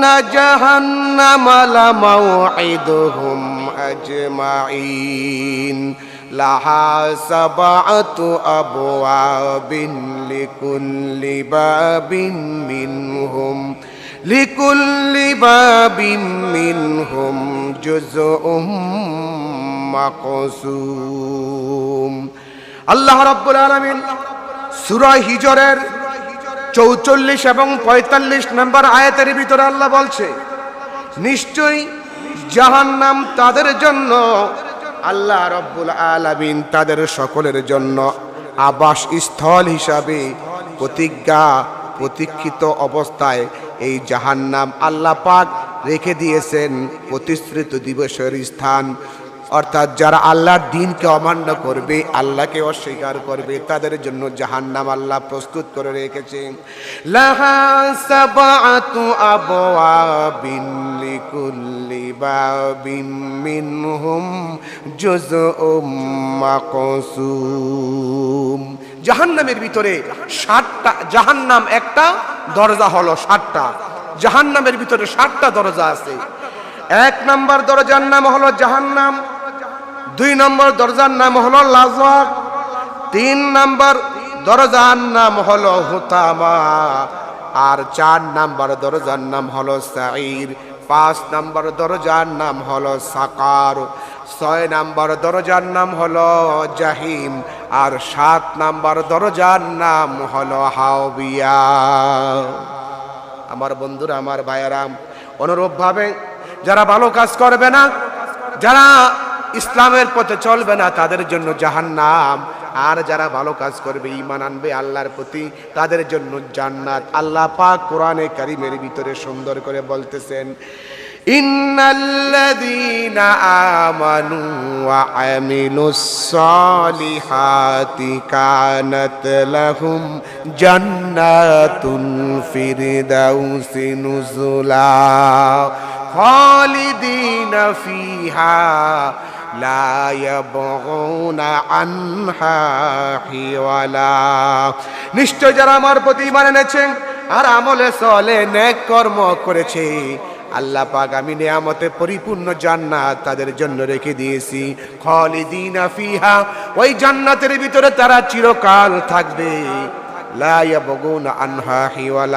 ইন্না জাহান্নামা লামাউইদুহুম আজমাইন লাহা সাবআতু আবওয়াবিন লিকুল্লি বাবিন মিনহুম জুজউম মাকসুম। আল্লাহ রাব্বুল আলামিন সূরা হিজরের 44 এবং 45 নম্বর আয়াতের ভিতরে আল্লাহ বলছে, নিশ্চয়ই জাহান্নাম তাদের জন্য, আল্লাহ রাব্বুল আলামিন তাদের সকলের জন্য আবাস স্থল হিসাবে প্রতীক্ষিত অবস্থায় এই জাহান্নাম আল্লাহ পাক রেখে দিয়েছেন প্রতিশ্রুত দিবসের স্থান। অর্থাৎ যারা আল্লাহর দ্বীনকে অমান্য করবে, আল্লাহকে অস্বীকার করবে, তাদের জন্য জাহান্নাম আল্লাহ প্রস্তুত করে রেখেছেন। লাহা সাবআতু আবওয়াবিন লিকুল্লি বাবিন মিনহুম জুজউম মাকসুম। জাহান্নামের ভিতরে 60টা, জাহান্নাম একটা দরজা হলো 60টা। জাহান্নামের ভিতরে 60টা দরজা আছে। 1 নম্বর দরজার নাম হলো জাহান্নাম, 2 নম্বর দরজার নাম হলো লাযা, 3 নম্বর দরজার নাম হলো হুতামা, আর 4 নম্বর দরজার নাম হলো সাঈর, 5 নম্বর দরজার নাম হলো সাকার, 6 নম্বর দরজার নাম হলো জাহিম, আর 7 নম্বর দরজার নাম হলো হাওবিয়া। আমার বন্ধুরা, আমার ভাইয়েরা, অনুরূপভাবে যারা ভালো কাজ করবে না, যারা ইসলামের পথে চলবে না, তাদের জন্য জাহান্নাম। আর যারা ভালো কাজ করবে, ঈমান আনবে আল্লাহর প্রতি, তাদের জন্য জান্নাত। আল্লাহ পাক কোরআনে কারীমের ভিতরে সুন্দর করে বলতেছেন, ইন্নাল্লাযীনা আমানু ওয়া আমিলুস সালিহাতি কানাত লাহুম জান্নাতুল ফিরদাউসি নুজুলা খালিদিনা ফিহা লা ইয়াবগুনা আনহা হিওয়ালা। নিশ্চয় যারা আমার প্রতি ঈমান এনেছে আর আমলে সালেহ নেক কর্ম করেছে, আল্লাহ পাক আমি নিয়ামতে পরিপূর্ণ জান্নাত তাদের জন্য রেখে দিয়েছি। খালিদিনা ফিহা, ওই জান্নাতের ভিতরে তারা চিরকাল থাকবে। লা ইয়াবগুনা আনহা হিওয়ালা।